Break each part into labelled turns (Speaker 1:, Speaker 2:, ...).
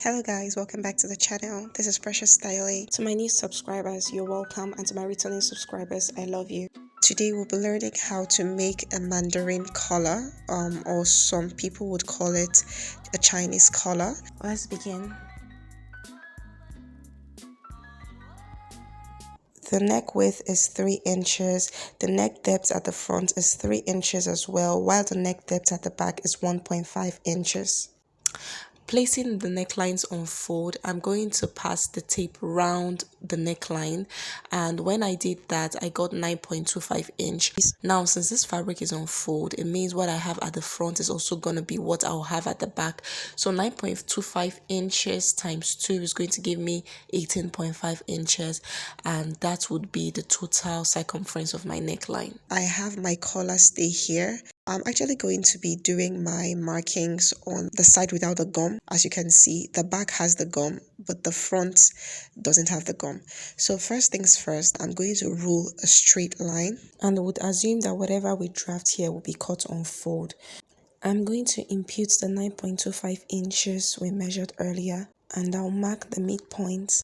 Speaker 1: Hello guys, welcome back to the channel. This is preciousstyling. To my new subscribers, you're welcome, and to my returning subscribers, I love you. Today we'll be learning how to make a Mandarin collar, or some people would call it a Chinese collar. Let's begin. The neck width is 3 inches. The neck depth at the front is 3 inches as well, while the neck depth at the back is 1.5 inches. Placing the necklines on fold, I'm going to pass the tape round the neckline, and when I did that, I got 9.25 inches. Now, since this fabric is on fold, it means what I have at the front is also going to be what I'll have at the back. So 9.25 inches times 2 is going to give me 18.5 inches, and that would be the total circumference of my neckline. I have my collar stay here. I'm actually going to be doing my markings on the side without the gum. As you can see, the back has the gum, but the front doesn't have the gum. So first things first, I'm going to rule a straight line, and would assume that whatever we draft here will be cut on fold. I'm going to impute the 9.25 inches we measured earlier, and I'll mark the midpoint.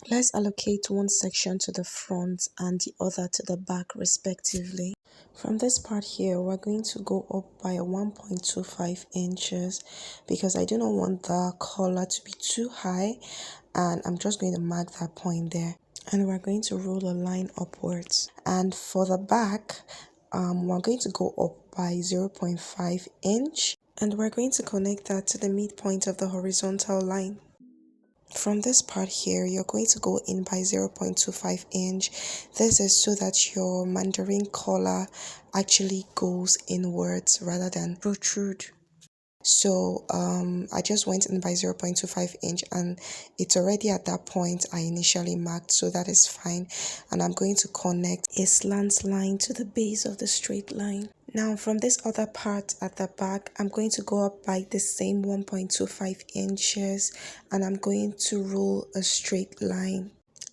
Speaker 1: Let's allocate one section to the front and the other to the back respectively. From this part here, we're going to go up by 1.25 inches because I do not want the collar to be too high, and I'm just going to mark that point there. And we're going to roll a line upwards. And for the back, we're going to go up by 0.5 inch, and we're going to connect that to the midpoint of the horizontal line. From this part here, you're going to go in by 0.25 inch. This is so that your Mandarin collar actually goes inwards rather than protrude. So I just went in by 0.25 inch, and it's already at that point I initially marked, so that is fine. And I'm going to connect a slant line to the base of the straight line. Now from this other part at the back, I'm going to go up by the same 1.25 inches, and I'm going to roll a straight line.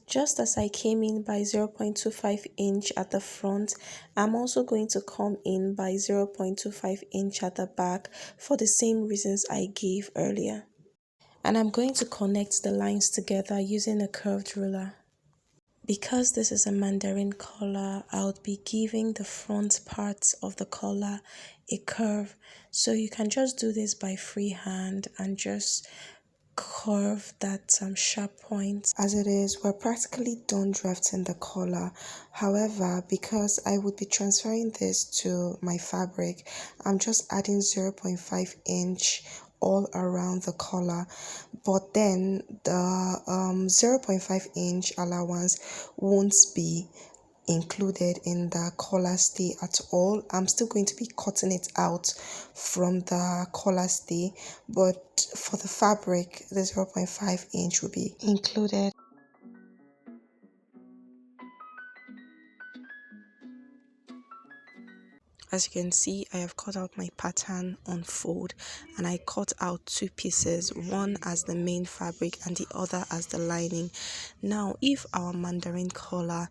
Speaker 1: Just as I came in by 0.25 inch at the front, I'm also going to come in by 0.25 inch at the back for the same reasons I gave earlier. And I'm going to connect the lines together using a curved ruler. Because this is a Mandarin collar, I would be giving the front part of the collar a curve. So you can just do this by freehand and just curve that sharp point. As it is, we're practically done drafting the collar. However, because I would be transferring this to my fabric, I'm just adding 0.5 inch all around the collar, but then the 0.5 inch allowance won't be included in the collar stay at all. I'm still going to be cutting it out from the collar stay, but for the fabric, the 0.5 inch will be included. As you can see, I have cut out my pattern on fold, and I cut out two pieces, one as the main fabric and the other as the lining. Now, if our Mandarin collar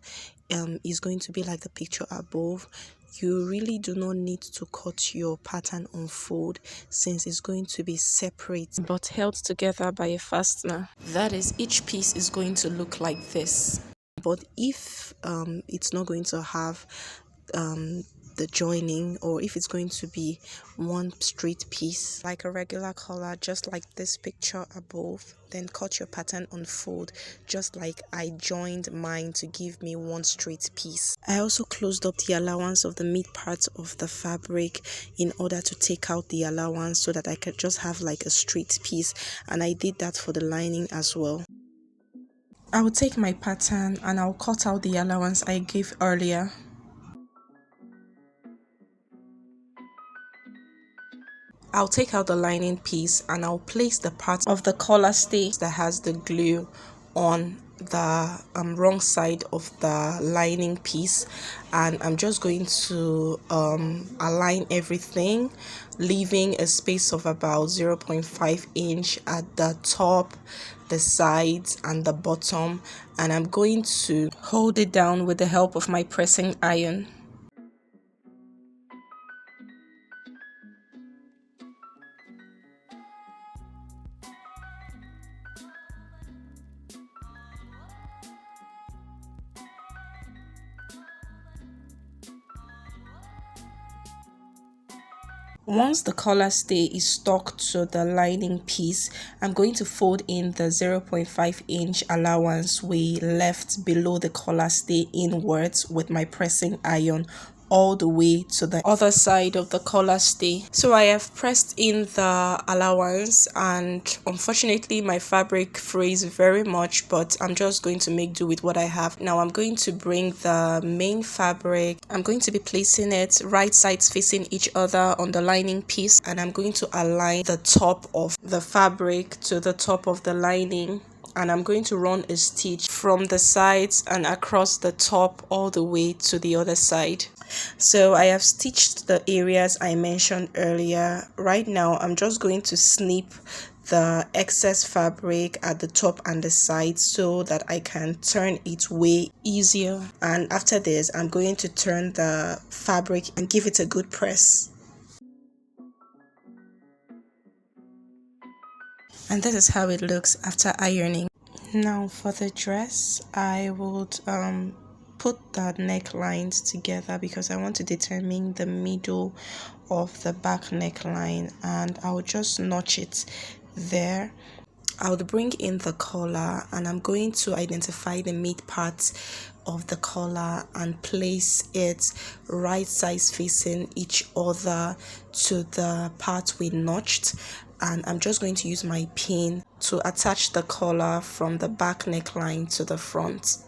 Speaker 1: is going to be like the picture above, you really do not need to cut your pattern on fold, since it's going to be separate but held together by a fastener. That is, each piece is going to look like this. But if it's not going to have the joining, or if it's going to be one straight piece like a regular collar, just like this picture above, then cut your pattern on fold, just like I joined mine to give me one straight piece. I also closed up the allowance of the mid part of the fabric in order to take out the allowance so that I could just have like a straight piece, and I did that for the lining as well. I will take my pattern and I'll cut out the allowance I gave earlier. I'll take out the lining piece and I'll place the part of the collar stay that has the glue on the wrong side of the lining piece, and I'm just going to align everything, leaving a space of about 0.5 inch at the top, the sides and the bottom, and I'm going to hold it down with the help of my pressing iron. Once the collar stay is stuck to the lining piece, I'm going to fold in the 0.5 inch allowance we left below the collar stay inwards with my pressing iron all the way to the other side of the collar stay. So I have pressed in the allowance, and unfortunately my fabric frays very much, but I'm just going to make do with what I have. Now I'm going to bring the main fabric. I'm going to be placing it right sides facing each other on the lining piece, and I'm going to align the top of the fabric to the top of the lining, and I'm going to run a stitch from the sides and across the top all the way to the other side. So I have stitched the areas I mentioned earlier. Right now I'm just going to snip the excess fabric at the top and the side so that I can turn it way easier, and after this I'm going to turn the fabric and give it a good press. And this is how it looks after ironing. Now for the dress, I would put the necklines together because I want to determine the middle of the back neckline, and I'll just notch it there. I would bring in the collar, and I'm going to identify the mid part of the collar and place it right sides facing each other to the part we notched, and I'm just going to use my pin to attach the collar from the back neckline to the front.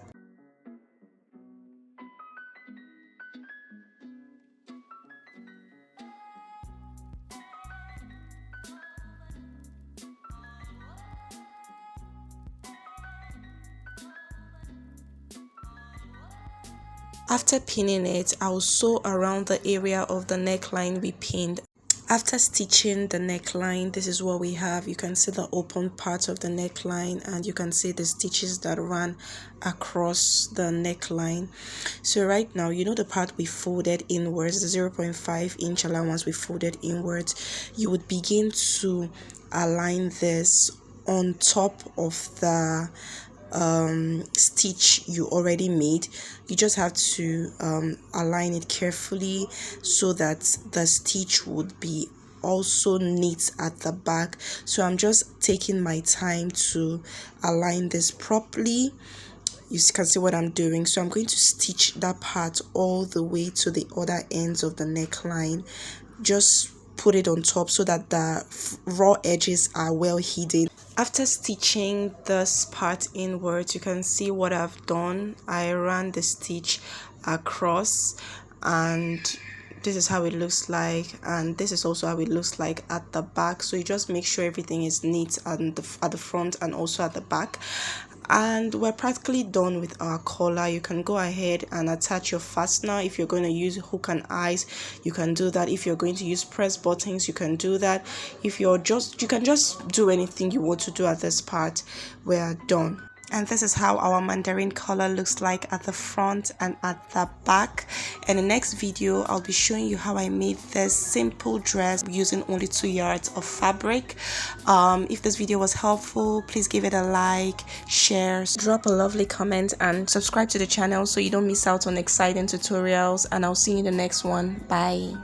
Speaker 1: After pinning it, I'll sew around the area of the neckline we pinned. After stitching the neckline, this is what we have. You can see the open part of the neckline, and you can see the stitches that run across the neckline. So right now, you know the part we folded inwards, the 0.5 inch allowance we folded inwards, you would begin to align this on top of the stitch you already made. You just have to align it carefully so that the stitch would be also neat at the back. So I'm just taking my time to align this properly. You can see what I'm doing. So I'm going to stitch that part all the way to the other ends of the neckline. Just put it on top so that the raw edges are well hidden. After stitching this part inwards, you can see what I've done. I ran the stitch across, and this is how it looks like, and this is also how it looks like at the back. So you just make sure everything is neat at the front and also at the back. And we're practically done with our collar. You can go ahead and attach your fastener. If you're going to use hook and eyes, you can do that. If you're going to use press buttons, you can do that. If you can just do anything you want to do at this part. We're done. And this is how our Mandarin collar looks like at the front and at the back. In the next video, I'll be showing you how I made this simple dress using only 2 yards of fabric. If this video was helpful, please give it a like, share, drop a lovely comment, and subscribe to the channel so you don't miss out on exciting tutorials. And I'll see you in the next one. Bye.